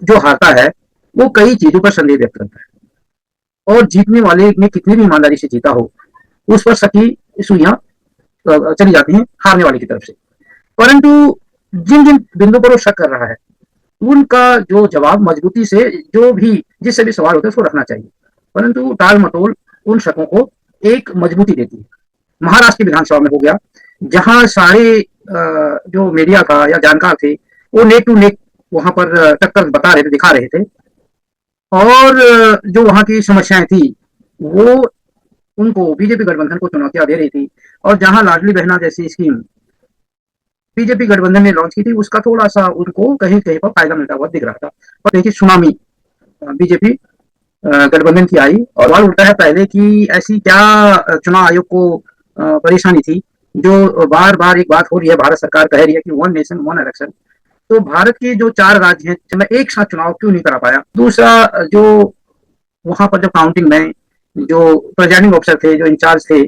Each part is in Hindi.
जो हारता है वो कई चीजों पर संदेह व्यक्त करता है, और जीतने वाले ने कितनी भी ईमानदारी से जीता हो उस पर शक की सुइयां चली जाती हैं हारने वाले की तरफ से। परंतु जिन जिन बिंदुओं पर वो शक कर रहा है उनका जो जवाब मजबूती से, जो भी जिससे भी सवाल होता है उसको रखना चाहिए, परंतु टाल मटोल उन शकों को एक मजबूती देती है। महाराष्ट्र की विधानसभा में हो गया, जहां सारे जो मीडिया था या जानकार थे वो नेक टू नेक वहां पर टक्कर बता रहे थे, दिखा रहे थे, और जो वहां की समस्याएं थी वो उनको बीजेपी गठबंधन को चुनौतियां दे रही थी। और जहां लाडली बहना जैसी स्कीम बीजेपी गठबंधन ने लॉन्च की थी उसका थोड़ा सा उनको कहीं कहीं पर फायदा मिलता हुआ दिख रहा था। और देखिए सुनामी बीजेपी गठबंधन की आई, और सवाल उठता है पहले कि ऐसी क्या चुनाव आयोग को परेशानी थी जो बार बार एक बात हो रही है, भारत सरकार कह रही है कि वन नेशन वन इलेक्शन, तो भारत के जो 4 राज्य हैं जिनमें एक साथ चुनाव क्यों नहीं करा पाया। दूसरा, जो वहां पर जो काउंटिंग में जो प्रिजाइडिंग ऑफिसर थे, जो इंचार्ज थे,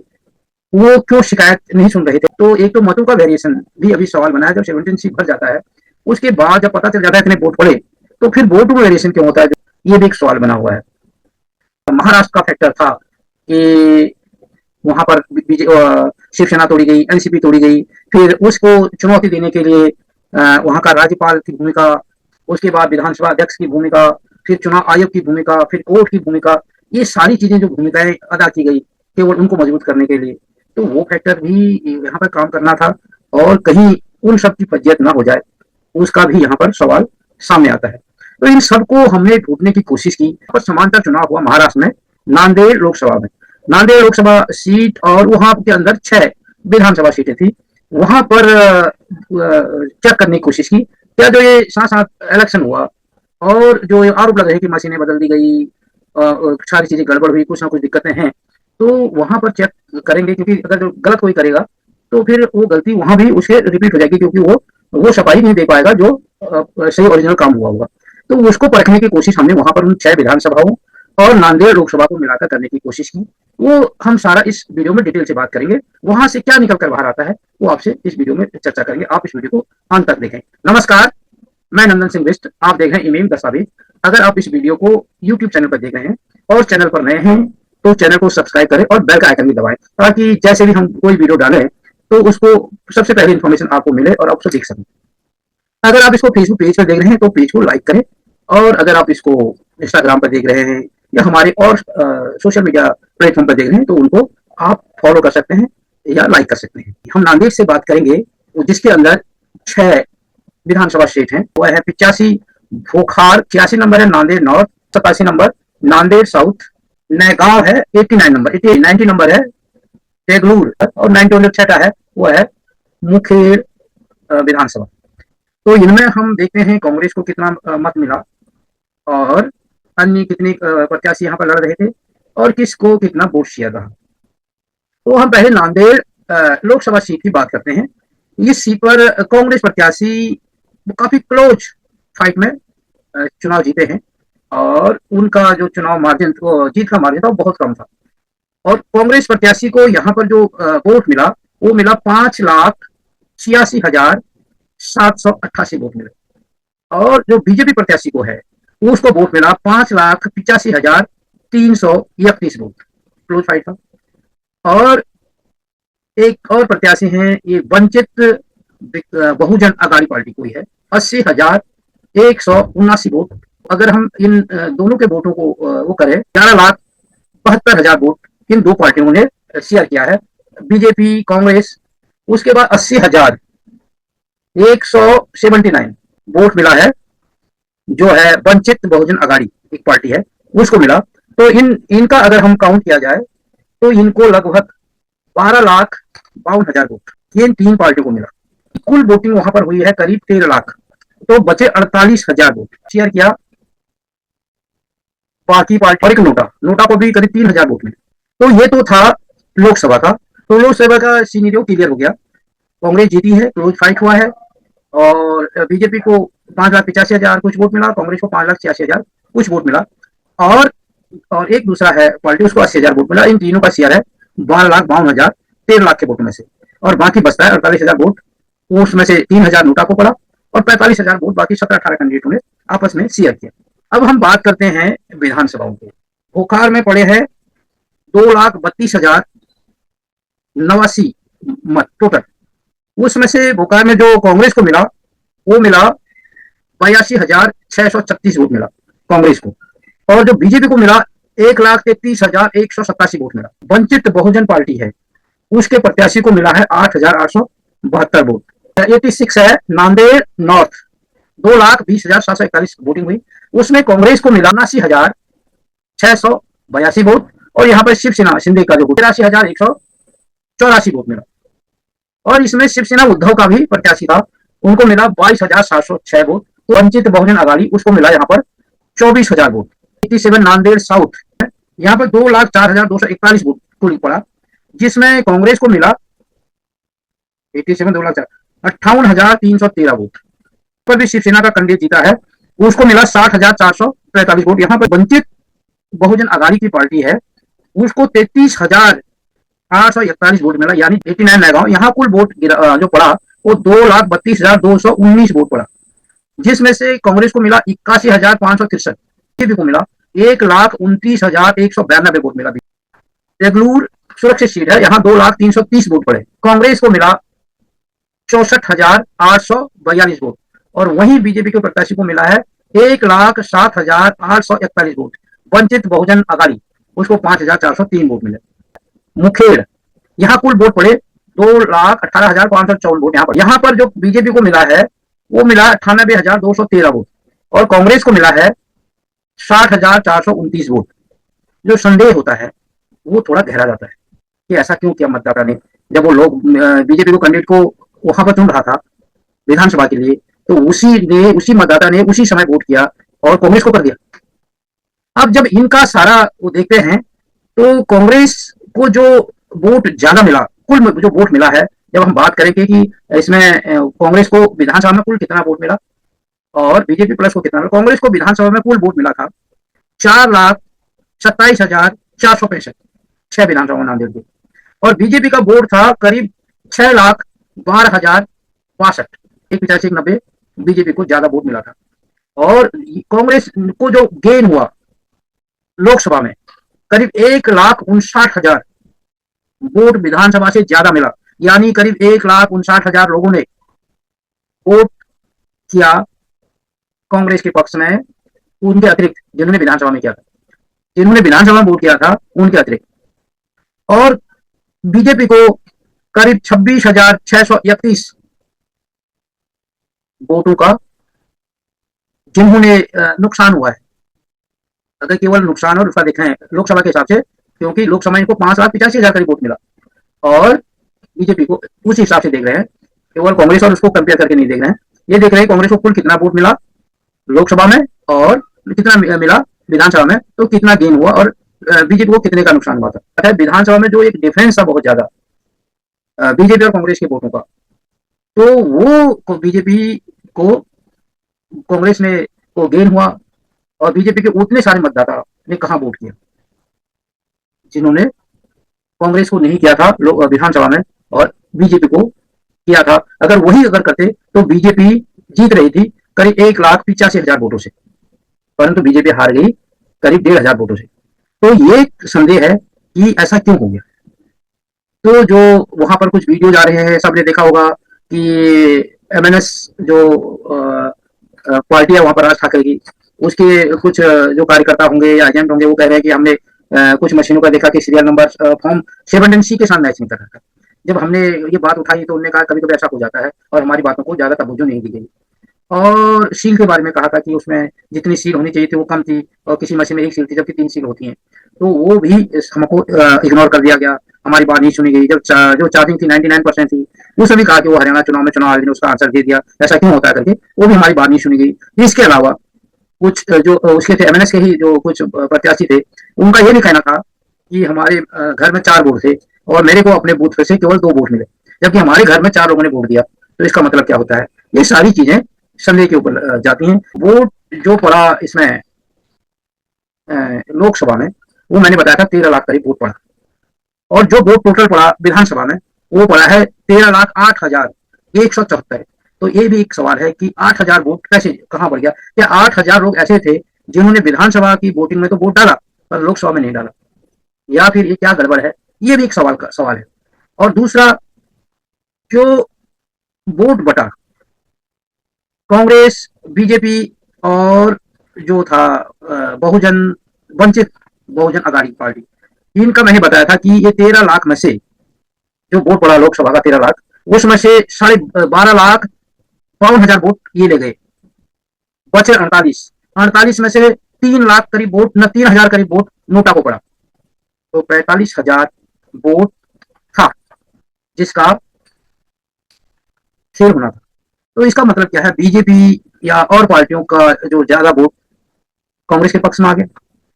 वो क्यों शिकायत नहीं सुन रहे थे। तो एक तो मतों का वेरिएशन भी अभी सवाल बना है। जब 17 सीट भर जाता है उसके बाद जब पता चल जाता है इतने वोट पड़े तो फिर वोट में वेरिएशन क्यों होता है, ये भी एक सवाल बना हुआ है। महाराष्ट्र का फैक्टर था कि वहां पर शिवसेना तोड़ी गई, एनसीपी तोड़ी गई, फिर उसको चुनौती देने के लिए वहां का राज्यपाल की भूमिका, उसके बाद विधानसभा अध्यक्ष की भूमिका, फिर चुनाव आयोग की भूमिका, फिर कोर्ट की भूमिका, ये सारी चीजें जो भूमिकाएं अदा की गई केवल उनको मजबूत करने के लिए, तो वो फैक्टर भी यहाँ पर काम करना था। और कहीं उन सब की फजियत ना हो जाए उसका भी यहाँ पर सवाल सामने आता है। तो इन सबको हमने ढूंढने की कोशिश की। पर समांतर चुनाव हुआ महाराष्ट्र में, नांदेड़ लोकसभा में। नांदेड़ लोकसभा सीट और वहां के अंदर 6 विधानसभा सीटें थी। वहां पर चेक करने की कोशिश की क्या जो ये साथ साथ इलेक्शन हुआ और जो आरोप लग रहे कि मशीनें बदल दी गई, सारी चीजें गड़बड़ हुई, कुछ ना कुछ दिक्कतें हैं, तो वहां पर चेक करेंगे, क्योंकि अगर जो गलत कोई करेगा तो फिर वो गलती वहां भी उसके रिपीट हो जाएगी, क्योंकि वो सफाई नहीं दे पाएगा जो सही ओरिजिनल काम हुआ होगा। तो उसको परखने की कोशिश हमने वहां पर उन 6 विधानसभाओं और नांदेड़ लोकसभा को मिलाकर करने की कोशिश की। वो हम सारा इस वीडियो में डिटेल से बात करेंगे। वहां से क्या निकल कर बाहर आता है वो आपसे इस वीडियो में चर्चा करेंगे। आप इस वीडियो को अंत तक देखें। नमस्कार, मैं नंदन सिंह बिष्ट, आप देख रहे हैं इमेम दस्तावेज। अगर आप इस वीडियो को यूट्यूब चैनल पर देख रहे हैं और चैनल पर नए हैं तो चैनल को सब्सक्राइब करें और बेल का आइकन भी दबाएं, ताकि जैसे भी हम कोई वीडियो डालें तो उसको सबसे पहले इन्फॉर्मेशन आपको मिले और आप उसको देख सकें। अगर आप इसको फेसबुक पेज पर देख रहे हैं तो पेज को लाइक करें, और अगर आप इसको इंस्टाग्राम पर देख रहे हैं या हमारे और सोशल मीडिया प्लेटफॉर्म पर देख रहे हैं तो उनको आप फॉलो कर सकते हैं या लाइक कर सकते हैं। हम नांदेड़ से बात करेंगे जिसके अंदर 6 विधानसभा सीट है। वो है 85 भोखार, 86 नंबर है Nanded north, 87 number Nanded south, Naigaon है 89 नंबर, 90 नंबर है देगलूर, और 91 छठा है वो है मुखेड़ विधानसभा। तो इनमें हम देखते हैं कांग्रेस को कितना मत मिला और अन्य कितने प्रत्याशी यहाँ पर लड़ रहे थे और किसको कितना वोट शेयर रहा। तो हम पहले नांदेड़ लोकसभा सीट की बात करते हैं। इस सीट पर कांग्रेस प्रत्याशी काफी क्लोज फाइट में चुनाव जीते हैं, और उनका जो चुनाव मार्जिन, जीत का मार्जिन था वो बहुत कम था। और कांग्रेस प्रत्याशी को यहाँ पर जो वोट मिला वो मिला 5,86,788 वोट मिले, और जो बीजेपी प्रत्याशी को है उसको वोट मिला 5,85,331 वोट। क्लोज फाइट था। और एक और प्रत्याशी हैं, ये वंचित बहुजन अगाड़ी पार्टी कोई है, 80,179 वोट। अगर हम इन दोनों के वोटों को वो करें, 11,72,000 वोट इन दो पार्टियों ने शेयर किया है, बीजेपी कांग्रेस। उसके बाद 80,179 वोट मिला है जो है वंचित बहुजन अगाड़ी एक पार्टी है, उसको मिला। तो इनका अगर हम काउंट किया जाए तो इनको लगभग 12,52,000 वोट इन 3 पार्टियों को मिला। कुल वोटिंग वहां पर हुई है करीब 13 लाख, तो बचे 48,000 वोट शेयर किया बाकी पार्टी, और एक नोटा को भी करीब 3,000 वोट मिले। तो ये तो था लोकसभा का। तो लोकसभा का सीनीरियो क्लियर हो गया, कांग्रेस जीती है, क्लोज फाइट हुआ है, और बीजेपी को 5,85,000 कुछ वोट मिला, कांग्रेस को 5,86,000 कुछ वोट मिला, और एक दूसरा है पार्टी उसको 80,000 वोट मिला। इन तीनों का शेयर है 12,52,000 13 लाख के वोटों में से, और बाकी बचता है 48,000 वोट। उसमें से 3,000 नोटा को पड़ा और 45,000 वोट बाकी 17-18 कैंडिडेटों ने आपस में शेयर किया। अब हम बात करते हैं विधानसभाओं की। बोकारो में पड़े हैं 2,32,089 मत टोटल। उसमें से बोकारो में जो कांग्रेस को मिला वो मिला 82,636 वोट मिला कांग्रेस को, और जो बीजेपी को मिला 1,33,187 वोट मिला। वंचित बहुजन पार्टी है, उसके प्रत्याशी को मिला है 8,872 वोट। 86 है नांदेड़ नॉर्थ, 2,20,741 वोटिंग हुई, उसमें कांग्रेस को मिला 79,682 वोट, और यहाँ पर शिवसेना शिंदे का जो 83,184 वोट मिला। और इसमें शिवसेना उद्धव का भी प्रत्याशी था, उनको मिला 22,706 वोट। तो वंचित बहुजन अघाड़ी उसको मिला यहाँ पर 24,000 वोट। 87 नांदेड़ साउथ, यहाँ पर 2,04,241 वोट कुल पड़ा, जिसमें कांग्रेस को मिला 87 2,58,313 वोट। पर भी शिवसेना का कैंडिडेट जीता है, उसको मिला 60,445 वोट। यहाँ पर वंचित बहुजन अघाड़ी की पार्टी है, उसको 33,841 वोट मिला, यानी 89 नया। यहाँ कुल वोट जो पड़ा वो 2,32,219 वोट पड़ा, जिसमें से कांग्रेस को मिला 81,563, बीजेपी को मिला 1,29,192 वोट मिला। देगलूर सुरक्षित सीट है, यहाँ 2,330 वोट पड़े, कांग्रेस को मिला 64,842 वोट, और वहीं बीजेपी के प्रत्याशी को मिला है 1,07,841 वोट। वंचित बहुजन अघाड़ी उसको 5,403 वोट मिले। मुखेड़, यहाँ कुल वोट पड़े 2,18,554 वोट। यहाँ पर जो बीजेपी को मिला है वो मिला 98,213 वोट, और कांग्रेस को मिला है 60,429 वोट। जो संदेह होता है वो थोड़ा गहरा जाता है कि ऐसा क्यों किया मतदाता ने, जब वो लोग बीजेपी को कैंडिडेट को वहां पर चुन रहा था विधानसभा के लिए, तो उसी मतदाता ने उसी समय वोट किया और कांग्रेस को कर दिया। अब जब इनका सारा वो देखते हैं तो कांग्रेस को जो वोट ज्यादा मिला, कुल जो वोट मिला है, जब हम बात करें कि इसमें कांग्रेस को विधानसभा में कुल कितना वोट मिला और बीजेपी प्लस को कितना मिला। कांग्रेस को विधानसभा में कुल वोट मिला था 4,27,465, 6 विधानसभा नांदेड़ के, और बीजेपी का वोट था करीब 6,12,062, 1,85,90 बीजेपी को ज्यादा वोट मिला था। और कांग्रेस को जो गेन हुआ लोकसभा में करीब 1,59,000 वोट विधानसभा से ज्यादा मिला, यानी करीब 1,59,000 लोगों ने वोट किया कांग्रेस के पक्ष में, उनके अतिरिक्त जिन्होंने विधानसभा में किया था, जिन्होंने विधानसभा में वोट किया था उनके अतिरिक्त। और बीजेपी को करीब 26,631 वोटों का जिन्होंने नुकसान हुआ है। अगर केवल नुकसान और उसका देखें लोकसभा के हिसाब से, क्योंकि लोकसभा इनको 5,85,000 करीब वोट मिला, और बीजेपी को उसी हिसाब से देख रहे हैं, केवल कांग्रेस और उसको कंपेयर करके नहीं देख रहे हैं। ये देख रहे हैं कांग्रेस को कुल कितना वोट मिला लोकसभा में और कितना मिला विधानसभा में, तो कितना गेन हुआ, और बीजेपी को कितने का नुकसान हुआ था। विधानसभा में जो एक डिफरेंस था बहुत ज्यादा बीजेपी और कांग्रेस के वोटों का, तो वो बीजेपी को कांग्रेस में को गेन हुआ, और बीजेपी के उतने सारे मतदाता ने कहां वोट किया जिन्होंने कांग्रेस को नहीं किया था विधानसभा में और बीजेपी को किया था। अगर करते तो बीजेपी जीत रही थी करीब 1,85,000 वोटों से, परंतु बीजेपी हार गई करीब 1,500 वोटों से। तो ये संदेह है कि ऐसा क्यों हो गया। तो जो वहां पर कुछ वीडियो आ रहे हैं, सबने देखा होगा कि एमएनएस जो पार्टी है वहां पर राज ठाकरे की, उसके कुछ जो कार्यकर्ता होंगे या एजेंट होंगे वो कह रहे हैं कि हमने कुछ मशीनों का देखा कि सीरियल नंबर फॉर्म 7C के साथ मैच नहीं कर रहा था। जब हमने ये बात उठाई तो उन्होंने कहा कभी कभी ऐसा हो जाता है, और हमारी बातों को ज्यादा तवज्जो नहीं दी गई। और सील के बारे में कहा था कि उसमें जितनी सील होनी चाहिए थी वो कम थी, और किसी मशीन में 1 सील थी जबकि 3 सील होती हैं, तो वो भी हमको इग्नोर कर दिया गया, हमारी बात नहीं सुनी गई। जब जो चार्जिंग थी 99% थी, उसने भी कहा कि वो हरियाणा चुनाव में चुनाव आयोग ने उसका आंसर दे दिया, ऐसा क्यों होता है करके, वो भी हमारी बात नहीं सुनी गई। इसके अलावा कुछ जो उसके थे एमएनएस के ही जो कुछ प्रत्याशी थे, उनका ये नहीं कहना था कि हमारे घर में 4 वोट थे और मेरे को अपने बूथ से केवल 2 वोट मिले, जबकि हमारे घर में 4 लोगों ने वोट दिया, तो इसका मतलब क्या होता है। ये सारी चीजें संदेह के ऊपर जाती हैं। वोट जो पड़ा इसमें लोकसभा में, वो मैंने बताया था 13 लाख करीब वोट पड़ा, और जो वोट टोटल पड़ा विधानसभा में वो पड़ा है 13,08,174, तो ये भी एक सवाल है कि 8,000 वोट कैसे कहां बढ़ गया? क्या 8,000 लोग ऐसे थे जिन्होंने विधानसभा की वोटिंग में तो वोट डाला पर लोकसभा में नहीं डाला, या फिर ये क्या गड़बड़ है? ये भी एक सवाल है। और दूसरा, जो वोट बटा कांग्रेस, बीजेपी और जो था बहुजन वंचित बहुजन अगाड़ी पार्टी, इनका मैंने बताया था कि ये 13 लाख में से जो वोट पड़ा लोकसभा का 13 लाख, उसमें से 12.5 लाख 52,000 वोट ये ले गए, बचे 48 में से 3 लाख करीब वोट न 3,000 करीब वोट नोटा को पड़ा। तो 45,000 वोट था जिसका शेयर होना था। तो इसका मतलब क्या है? बीजेपी या और पार्टियों का जो ज्यादा वोट कांग्रेस के पक्ष में आ गया,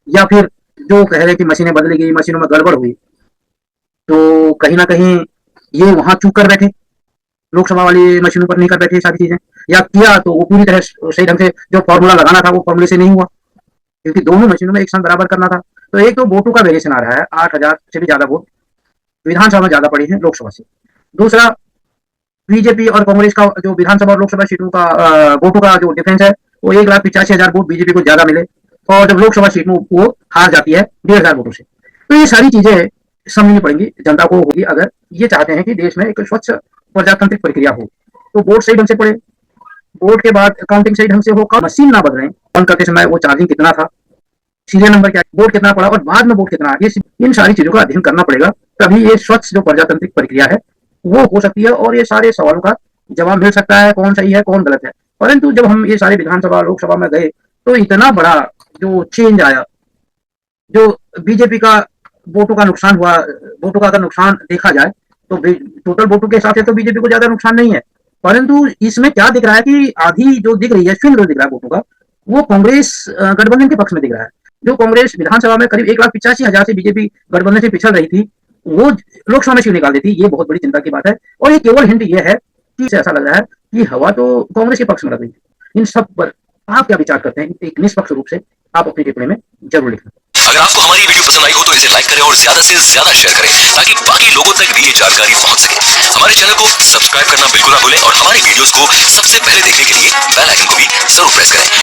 या फिर जो कह रहे कि मशीनें बदली गई, मशीनों में गड़बड़ हुई, तो कहीं ना कहीं ये वहां चूक कर बैठे, लोकसभा वाली मशीनों पर नहीं कर बैठे सारी चीजें, या किया तो वो पूरी तरह सही ढंग से जो फॉर्मूला लगाना था वो फॉर्मूले से नहीं हुआ, क्योंकि दोनों मशीनों में एक साथ बराबर करना था। तो एक तो वोटों का वेरिएशन आ रहा है, 8,000 से भी ज्यादा वोट विधानसभा में ज्यादा पड़ी है लोकसभा से। दूसरा, बीजेपी और कांग्रेस का जो विधानसभा और लोकसभा सीटों का वोटों का जो डिफरेंस है, वो 1,85,000 वोट बीजेपी को ज्यादा मिले, और जब लोकसभा सीट में वो हार जाती है 1,500 वोटों से। तो ये सारी चीजें समझनी पड़ेंगी जनता को होगी, अगर ये चाहते हैं कि देश में एक स्वच्छ प्रजातांत्रिक प्रक्रिया हो। तो वोट सही ढंग से पड़े, वोट के बाद काउंटिंग सही ढंग से हो, मशीन ना बदलें, ऑन करते समय वो चार्जिंग कितना था, सीरियल नंबर क्या, वोट कितना पड़ा और बाद में वोट कितना, ये इन सारी चीजों का अध्ययन करना पड़ेगा। तभी ये स्वच्छ जो प्रजातांत्रिक प्रक्रिया है वो हो सकती है, और ये सारे सवालों का जवाब मिल सकता है, कौन सही है कौन गलत है। परंतु जब हम ये सारे विधानसभा लोकसभा में गए तो इतना बड़ा जो चेंज आया, जो बीजेपी का वोटों का नुकसान हुआ, वोटों का अगर नुकसान देखा जाए तो टोटल वोटों के हिसाब से तो बीजेपी को ज्यादा नुकसान नहीं है, परंतु इसमें क्या दिख रहा है कि आधी जो दिख रही है, स्विंग जो दिख रहा है वोटों का, वो कांग्रेस गठबंधन के पक्ष में दिख रहा है। जो कांग्रेस विधानसभा में करीब 1,85,000 से बीजेपी गठबंधन से पिछड़ रही थी, वो लोकसभा में सीट निकाल देती। ये बहुत बड़ी चिंता की बात है, और ये केवल हिंट ये है कि ऐसा लग रहा है कि हवा तो कांग्रेस के पक्ष में लग रही है। इन सब पर आप क्या विचार करते हैं? एक निष्पक्ष रूप से आप अपनी टिप्पणी में जरूर लिखें। अगर आपको हमारी वीडियो पसंद आई हो तो इसे लाइक करें और ज्यादा से ज्यादा शेयर करें, ताकि बाकी लोगों तक भी ये जानकारी पहुंच सके। हमारे चैनल को सब्सक्राइब करना बिल्कुल ना भूलें, और हमारी वीडियोस को सबसे पहले देखने के लिए बेल आइकन को भी जरूर प्रेस करें।